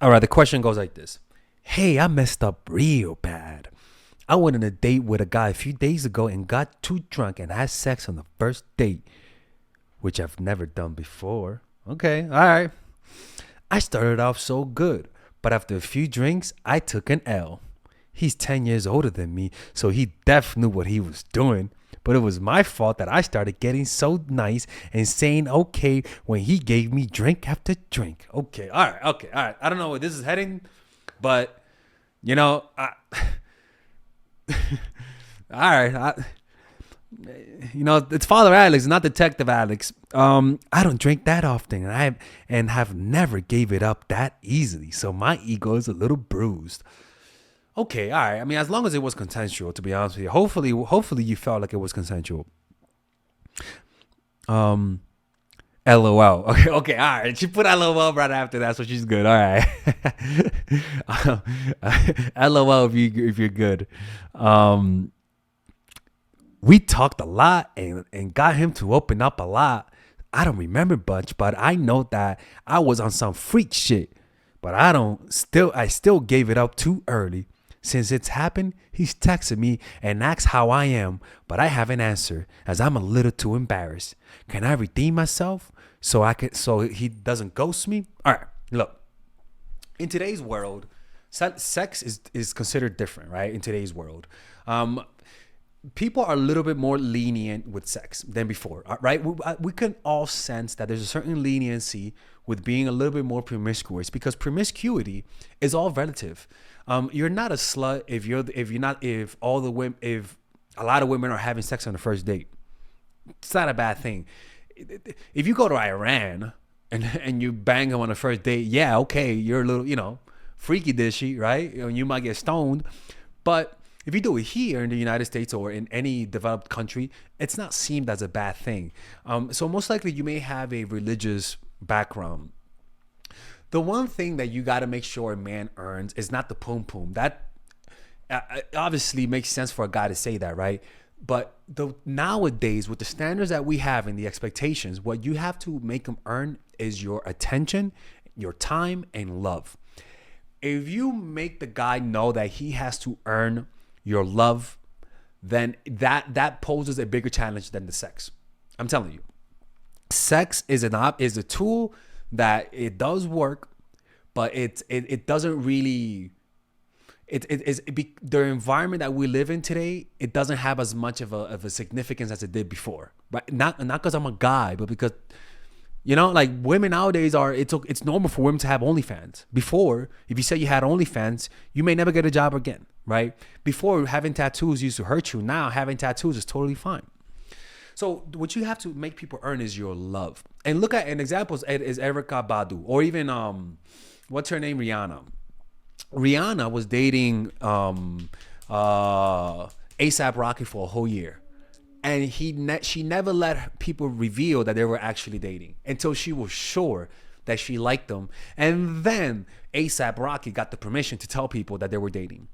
All right, the question goes like this. Hey, I messed up real bad. I went on a date with a guy a few days ago and got too drunk and had sex on the first date, which I've never done before. Okay, all right. I started off so good, but after a few drinks, I took an L. He's 10 years older than me, so he def knew what he was doing. But it was my fault that I started getting so nice and saying okay when he gave me drink after drink. Okay, all right. I don't know where this is heading, but you know, all right. It's Father Alex, not Detective Alex. I don't drink that often, and have never gave it up that easily. So my ego is a little bruised. Okay, all right. I mean, as long as it was consensual, to be honest with you. Hopefully you felt like it was consensual. LOL. Okay, all right. She put LOL right after that, so she's good. All right. LOL if you're good. We talked a lot and got him to open up a lot. I don't remember much, but I know that I was on some freak shit. But I still gave it up too early. Since it's happened, he's texted me and asked how I am, but I haven't answered as I'm a little too embarrassed. Can I redeem myself so he doesn't ghost me? All right, look. In today's world, sex is considered different, right? In today's world, people are a little bit more lenient with sex than before, right? We can all sense that there's a certain leniency with being a little bit more promiscuous because promiscuity is all relative. You're not a slut if a lot of women are having sex on the first date. It's not a bad thing. If you go to Iran and you bang them on the first date, yeah, okay, you're a little, freaky dishy, right? You might get stoned, but if you do it here in the United States or in any developed country, it's not seen as a bad thing. So most likely you may have a religious background. The one thing that you got to make sure a man earns is not the poom poom. That obviously makes sense for a guy to say that, right? But nowadays, with the standards that we have and the expectations, what you have to make him earn is your attention, your time, and love. If you make the guy know that he has to earn your love, then that poses a bigger challenge than the sex. I'm telling you, sex is a tool that it does work, but it doesn't really. The environment that we live in today, it doesn't have as much of a significance as it did before, right? Not because I'm a guy, but because like women nowadays it's normal for women to have OnlyFans. Before, if you say you had OnlyFans, you may never get a job again, right? Before, having tattoos used to hurt you. Now having tattoos is totally fine. So what you have to make people earn is your love. And look at an example is Erykah Badu, or even what's her name, Rihanna. Rihanna was dating ASAP Rocky for a whole year. And she never let people reveal that they were actually dating until she was sure that she liked them. And then ASAP Rocky got the permission to tell people that they were dating.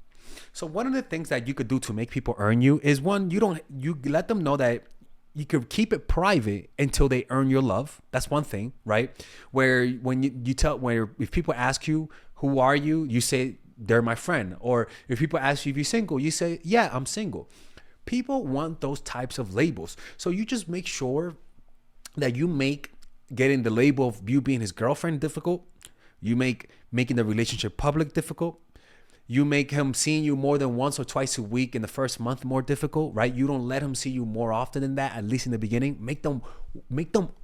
So one of the things that you could do to make people earn you is, one, you let them know that you could keep it private until they earn your love. That's one thing, right? Where when if people ask you, who are you? You say, they're my friend. Or if people ask you if you're single, you say, yeah, I'm single. People want those types of labels. So you just make sure that you make getting the label of you being his girlfriend difficult. You make making the relationship public difficult. You make him seeing you more than once or twice a week in the first month more difficult, right? You don't let him see you more often than that, at least in the beginning. Make them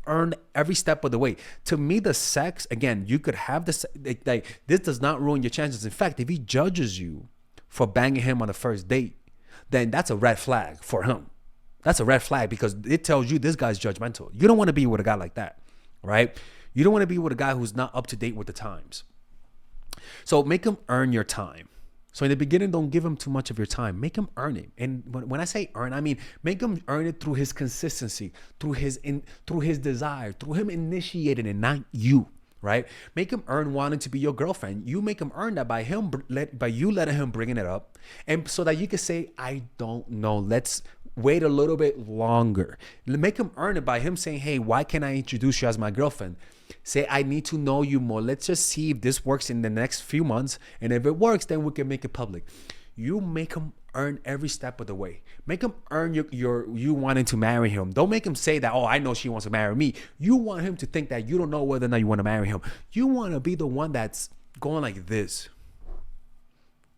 earn every step of the way. To me, the sex, again, you could have this, like this does not ruin your chances. In fact, if he judges you for banging him on the first date, then that's a red flag for him. That's a red flag because it tells you this guy's judgmental. You don't want to be with a guy like that, right? You don't want to be with a guy who's not up to date with the times. So make him earn your time. So in the beginning, don't give him too much of your time. Make him earn it. And when I say earn, I mean make him earn it through his consistency, through his desire, through him initiating it, not you, right? Make him earn wanting to be your girlfriend. You make him earn that by you letting him bringing it up, and so that you can say, I don't know. Let's wait a little bit longer. Make him earn it by him saying, hey, why can't I introduce you as my girlfriend? Say, I need to know you more. Let's just see if this works in the next few months. And if it works, then we can make it public. You make him earn every step of the way. Make him earn you wanting to marry him. Don't make him say that, oh, I know she wants to marry me. You want him to think that you don't know whether or not you want to marry him. You want to be the one that's going like this.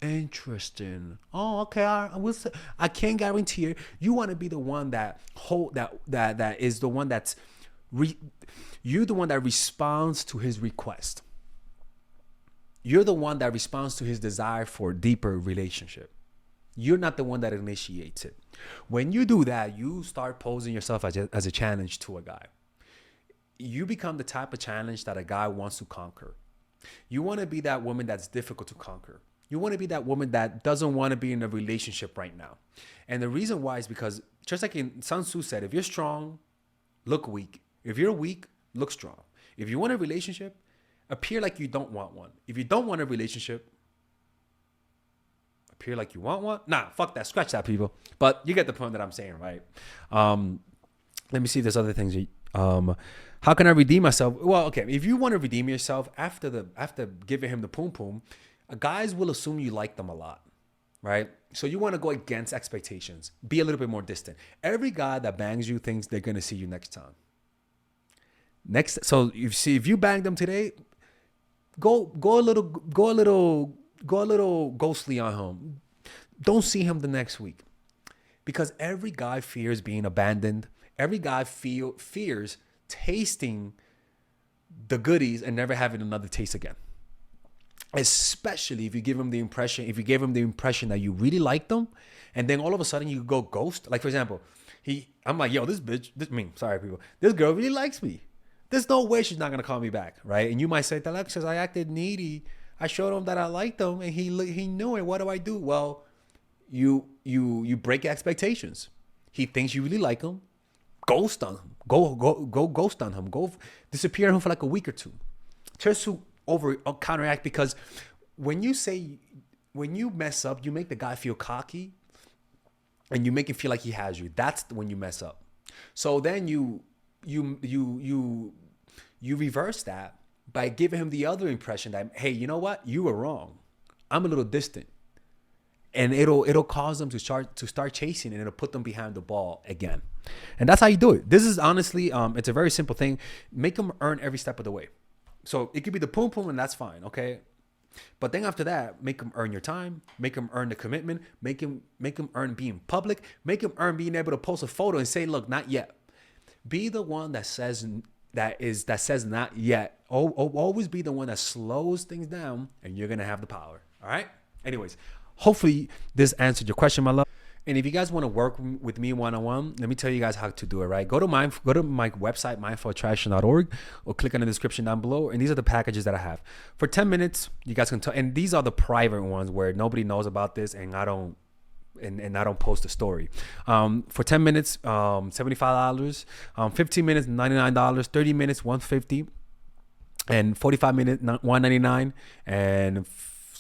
Interesting. Oh, okay. I can't guarantee it. You want to be the one that is the one that's you're the one that responds to his request. You're the one that responds to his desire for a deeper relationship. You're not the one that initiates it. When you do that, you start posing yourself as a challenge to a guy. You become the type of challenge that a guy wants to conquer. You want to be that woman that's difficult to conquer. You want to be that woman that doesn't want to be in a relationship right now. And the reason why is because, just like Sun Tzu said, if you're strong, look weak. If you're weak, look strong. If you want a relationship, appear like you don't want one. If you don't want a relationship, appear like you want one. Nah, fuck that. Scratch that, people. But you get the point that I'm saying, right? Let me see if there's other things. How can I redeem myself? Well, okay. If you want to redeem yourself after giving him the poom poom, guys will assume you like them a lot, right? So you want to go against expectations. Be a little bit more distant. Every guy that bangs you thinks they're gonna see you next time. So if you bang them today, go a little ghostly on him. Don't see him the next week, because every guy fears being abandoned. Every guy fears tasting the goodies and never having another taste again. Especially if you give him the impression, that you really like them, and then all of a sudden you go ghost. Like, for example, I'm like, yo, this girl really likes me. There's no way she's not gonna call me back, right? And you might say, Alexis, I acted needy. I showed him that I liked him, and he knew it. What do I do? Well, you break expectations. He thinks you really like him. Ghost on him. Go ghost on him. Go disappear on him for like a week or two, just to counteract. Because when you mess up, you make the guy feel cocky, and you make him feel like he has you. That's when you mess up. So then you reverse that by giving him the other impression that, hey, you know what? You were wrong. I'm a little distant. And it'll cause them to start chasing, and it'll put them behind the ball again. And that's how you do it. This is honestly, it's a very simple thing. Make them earn every step of the way. So it could be the poom poom, and that's fine, okay? But then after that, make them earn your time. Make them earn the commitment. Make them earn being public. Make them earn being able to post a photo and say, look, not yet. Be the one that says not yet. Always be the one that slows things down, and you're gonna have the power. All right. Anyways, hopefully this answered your question, my love. And if you guys want to work with me one-on-one, let me tell you guys how to do it, right? Go to my website, mindfulattraction.org, or click on the description down below. And these are the packages that I have. For 10 minutes, you guys can and these are the private ones where nobody knows about this, and I don't post a story. For 10 minutes, $75, 15 minutes, $99, 30 minutes, $150, and 45 minutes, $199, and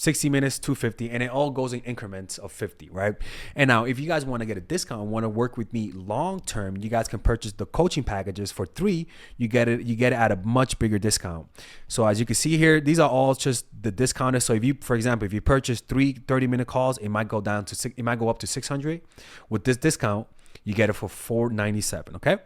60 minutes, $250, and it all goes in increments of 50, right? And now, if you guys want to get a discount and want to work with me long term, you guys can purchase the coaching packages for $3. You get it at a much bigger discount. So as you can see here, these are all just the discounted. So if you, for example, if you purchase 3 30-minute calls, it might go up to $600. With this discount, you get it for $497. Okay,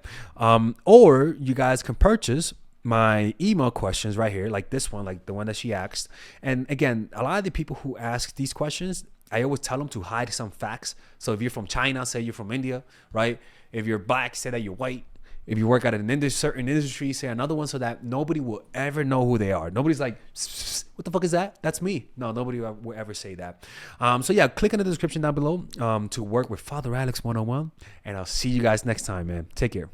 or you guys can purchase my email questions right here, like this one, like the one that she asked. And again, a lot of the people who ask these questions, I always tell them to hide some facts. So if you're from China, say you're from India, right? If you're black, say that you're white. If you work at an certain industry, say another one, so that nobody will ever know who they are. Nobody's like, what the fuck is that? That's me. No, nobody will ever say that. So yeah, click in the description down below to work with Father Alex 101. And I'll see you guys next time, man. Take care.